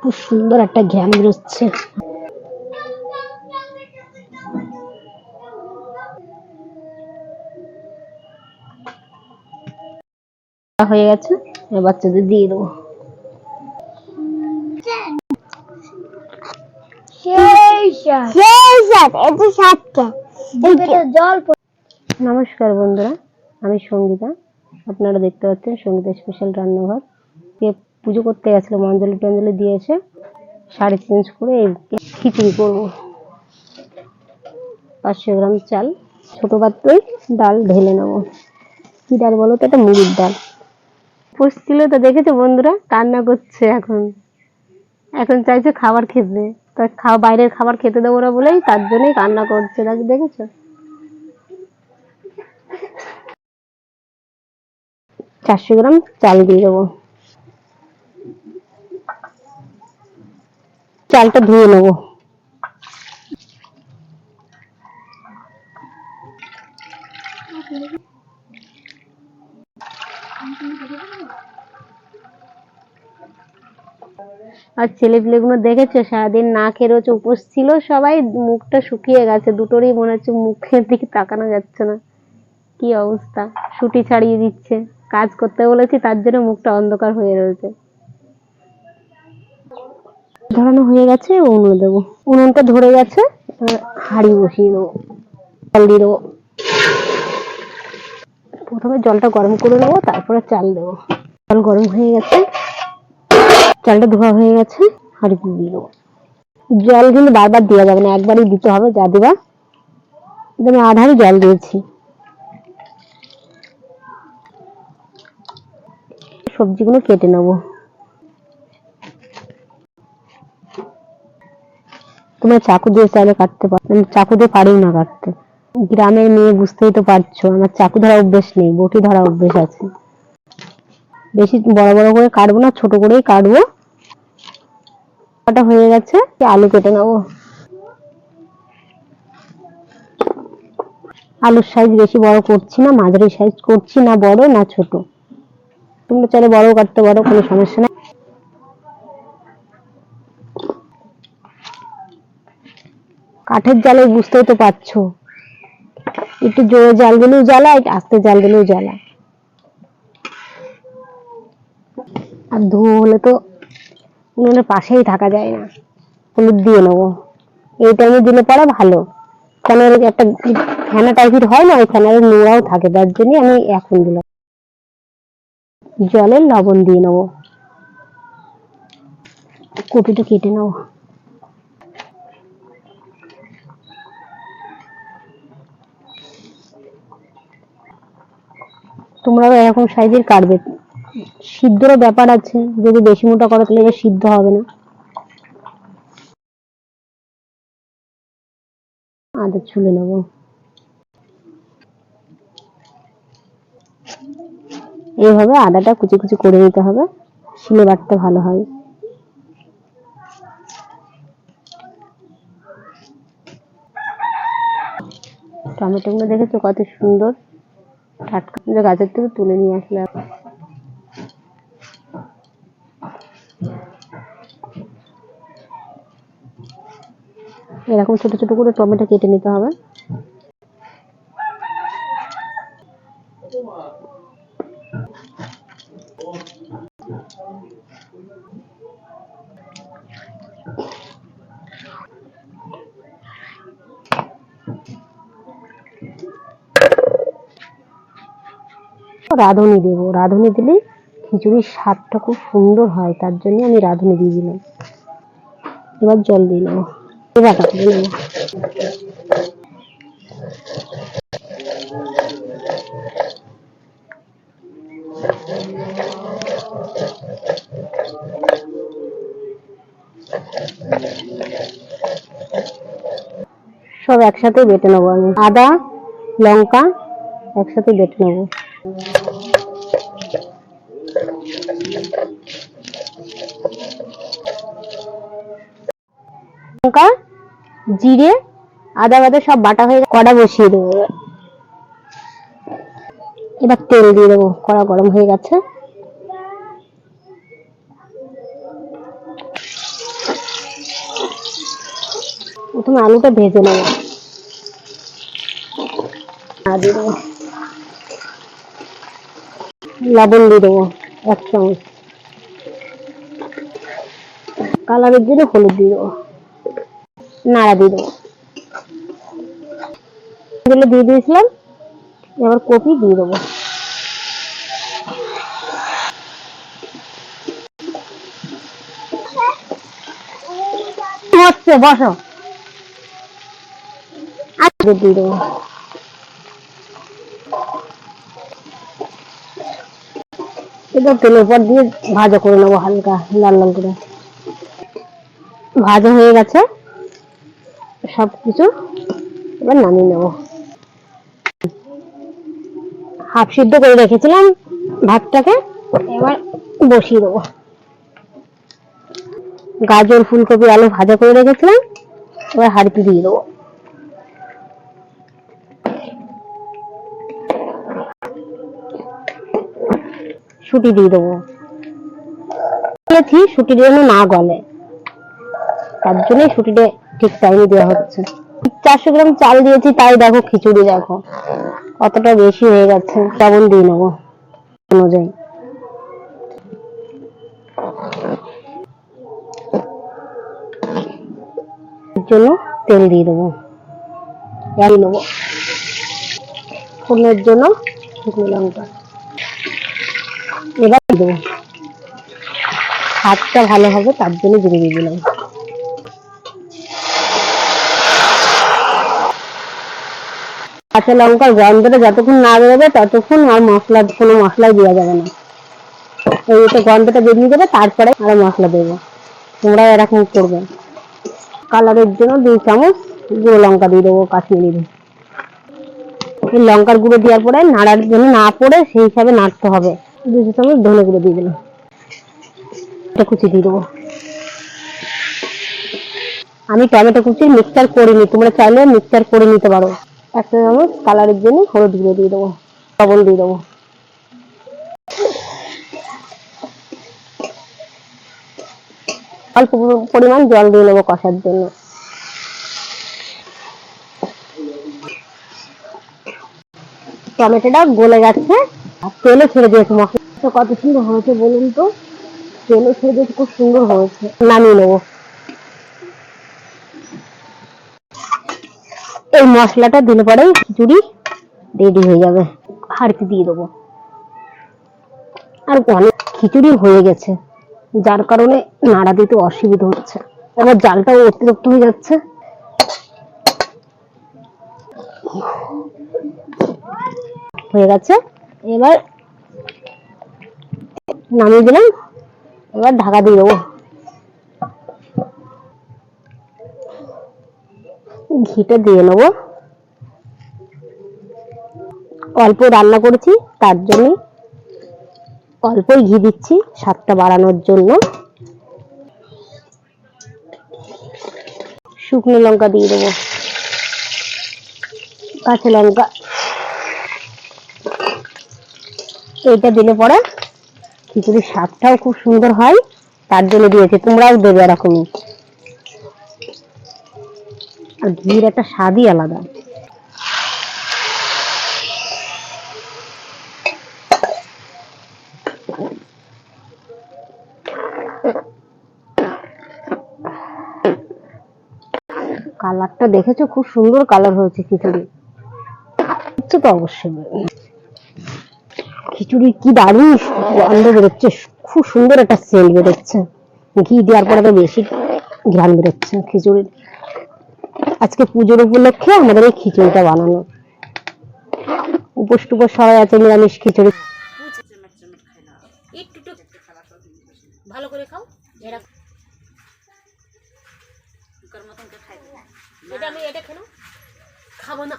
খুব সুন্দর একটা ঘ্যাম বেরোচ্ছে। হয়ে গেছে, বাচ্চাদের দিয়ে দেবো। নমস্কার বন্ধুরা, আমি সঙ্গীতা। আপনারা দেখতে পাচ্ছেন সঙ্গীতা স্পেশাল রান্নাঘর। পুজো করতে গেছিল, অঞ্জলি টঞ্জলি দিয়েছে, শাড়ি চেঞ্জ করে খিচুড়ি করবো। 500 গ্রাম চাল, ছোট পাত্রই ডাল ঢেলে নেবো। কি ডাল বলো তো? এটা মুগের ডাল। পড়ছিল তো দেখেছো বন্ধুরা, কান্না করছে। এখন চাইছে খাবার খেতে, তা বাইরের খাবার খেতে দেবো না বলেই তার জন্যই কান্না করছে। দেখেছো? 400 গ্রাম চাল দিয়ে দেবো। চালটা ধুয়ে নেবো। আর ছেলেপিলেগুলো দেখেছো, সারাদিন না খেয়ে রয়েছে, উপোস ছিল সবাই। মুখটা শুকিয়ে গেছে, দুটোরই মনে হচ্ছে মুখের দিকে তাকানো যাচ্ছে না। কি অবস্থা, শুটি ছাড়িয়ে দিচ্ছে। কাজ করতে বলেছি, তার জন্য মুখটা অন্ধকার হয়ে রয়েছে। ধরানো হয়ে গেছে, উনুনে দেবো। উনুনটা ধরে গেছে, হাঁড়ি বসিয়ে দেবো, জল দিয়ে দেবো। প্রথমে জলটা গরম করে নেবো, তারপরে চাল দেবো। জল গরম হয়ে গেছে, চালটা ধোয়া হয়ে গেছে, হাঁড়িতে দিয়ে দেবো। জল কিন্তু বারবার দেওয়া যাবে না, একবারই দিতে হবে। যা দেবা, আমি আধারই জল দিয়েছি। সবজিগুলো কেটে নেবো। তোমরা চাকু দিয়ে চাইলে কাটতে পারো, আমি চাকু দিয়ে পারি না কাটতে। গ্রামের মেয়ে, বুঝতেই তো পারছো, আমার চাকু ধরা অভ্যেস নেই, বটি ধরা অভ্যেস আছে। বেশি বড় বড় করে কাটবো না, ছোট করেই কাটবো। কাটা হয়ে গেছে, আলু কেটে নেবো। আলুর সাইজ বেশি বড় করছি না, মাঝারি সাইজ করছি, না বড় না ছোট। তোমরা চাইলে বড় কাটতে পারো, কোনো সমস্যা নেই। কাঠের জালে বুঝতেই তো পারছো, একটু জোরে জাল দিলেও জ্বালা, একটু আস্তে জাল দিলেও জ্বালা। আর ধোঁয়া হলে তো উনুনের পাশেই থাকা যায় না। হলুদ দিয়ে নেবো, এই টাইমে দিলে পরে ভালো। ফ্যানের একটা ফেনা টাইপের হয় না, ওই ফ্যানের নোড়াও থাকে, তার জন্য আমি এখন দিলাম। জলে লবণ দিয়ে নেবো, কপিটা কেটে নেবো। তোমরাও এরকম সাইজের কাটবে। সিদ্ধর ব্যাপার আছে, যদি বেশি মোটা করো তাহলে এবার সিদ্ধ হবে না। আদা ছুলে নেবো। এইভাবে আদাটা কুচি কুচি করে নিতে হবে, শিলে বাটতে ভালো হয়। টমেটো গুলো দেখেছো কত সুন্দর টাটকা, গাছের থেকে তুলে নিয়ে আসলে। এরকম ছোট ছোট করে টমেটো কেটে নিতে হবে। রাঁধুনি দেবো, রাঁধুনি দিলে খিচুড়ির স্বাদটা খুব সুন্দর হয়, তার জন্য আমি রাঁধুনি দিয়ে দিলাম। এবার জল দিয়ে নেবো, বাটা দিয়ে নেবো। সব একসাথে বেটে নেবো, আমি আদা লঙ্কা একসাথে বেটে নেবো। লঙ্কা, জিরে, আদা বাদা সব বাটা হয়ে কড়া বসিয়ে দেবো। এবার তেল দিয়ে দেবো, কড়া গরম হয়ে গেছে। প্রথমে আলুটা ভেজে নেবো, আর দিয়ে দেবো লবণ, দিয়ে দেবো 1 চামচ, কালারের জন্য হলুদ দিয়ে দেবো, নাড়া দিয়ে দেবো, এগুলো দিয়ে দিয়েছিলাম। এবার কপি দিয়ে দেবো, হচ্ছে বসো, দিয়ে দেবো। এটা তেলের উপর দিয়ে ভাজা করে নেবো, হালকা লাল লাল করে। ভাজা হয়ে গেছে সবকিছু, এবার নামিয়ে নেবো। হাফ সিদ্ধ করে রেখেছিলাম ভাতটাকে, এবার বসিয়ে দেবো। গাজর, ফুলকপি, আলু ভাজা করে রেখেছিলাম, এবার হাঁড়িতে দিয়ে দেবো। শুটি দিয়ে দেবো, বলেছি শুটির জন্য না গলে, তার জন্যই শুটিটা ঠিক টাইমে দেওয়া হচ্ছে। 400 গ্রাম চাল দিয়েছি, তাই দেখো খিচুড়ি দেখো কতটা বেশি হয়ে গেছে। লবণ দিয়ে নেবো অনুযায়ী, এর জন্য তেল দিয়ে দেবো, নেবো ফোড়নের জন্য শুকনো লঙ্কা, এবার দেবো। স্বাদটা ভালো হবে তার জন্য জিরে দিয়ে দিলাম। কাঁচা লঙ্কার গন্ধটা যতক্ষণ না বেরোবে ততক্ষণ আর কোনো মশলাই দেওয়া যাবে না। এই তো গন্ধটা বেরিয়ে যাবে, তারপরে আর মশলা দেবো। তোমরা এরকম করবে। কালারের জন্য 2 চামচ গুঁড়ো লঙ্কা দিয়ে দেবো, কাশ্মীরি। এই লঙ্কার গুঁড়ো দেওয়ার পরে নাড়ার জন্য না পড়ে সেই হিসাবে নাড়তে হবে। 2 চামচ ধনে গুঁড়ো দিয়ে দিলাম, এটা কুচি দিয়ে দেবো। আমি টমেটো কুচি মিক্সচার করিনি, তোমরা চাইলে মিক্সচার করে নিতে পারো। 1 চামচ কালারের জন্য হলুদ গুঁড়ো দিয়ে দেবো, লবণ দিয়ে দেবো, অল্প পরিমাণ জল দিয়ে নেবো কষার জন্য। টমেটোটা গলে গেছে আর তেলও ছেড়ে দিয়েছে, মশলা কত সুন্দর হয়েছে বলুন তো, তেলও ছেড়ে দিয়েছে, খুব সুন্দর হয়েছে। নামিয়ে নেবো। এই মশলাটা দিলে পরেই খিচুড়ি রেডি হয়ে যাবে, হাঁড়িতে দিয়ে দেবো। আর অনেক খিচুড়ি হয়ে গেছে, যার কারণে নাড়া দিতে অসুবিধা হচ্ছে, আমার জালটাও অতিরিক্ত হয়ে যাচ্ছে। হয়ে গেছে, এবার নামিয়ে দিলাম, এবার ঢাকা দিয়ে দেবো। ঘিটা দিয়ে নেবো, অল্প রান্না করেছি তার জন্য অল্পই ঘি দিচ্ছি, স্বাদটা বাড়ানোর জন্য। শুকনো লঙ্কা দিয়ে দেবো, কাঁচা লঙ্কা, এইটা দিলে পরে খিচুড়ির স্বাদটাও খুব সুন্দর হয়, তার জন্য দিয়েছি। তোমরাও দেবে এরকমই, আর ঘির একটা স্বাদই আলাদা। কালারটা দেখেছো, খুব সুন্দর কালার হয়েছে খিচুড়ি, তো অবশ্যই। খিচুড়ি কি দারুণ গন্ধ বেরোচ্ছে, খুব সুন্দর একটা সেন্ট বেরোচ্ছে, ঘি দেওয়ার পরে বেশি ঘ্রাণ বেরোচ্ছে খিচুড়ির। আজকে পুজোর উপলক্ষে আমাদের এই খিচুড়িটা বানানো, উপোস টুপোস সবাই আছে, নিরামিষ খিচুড়ি। ভালো করে খাও, এটা আমি এটা খাবো না।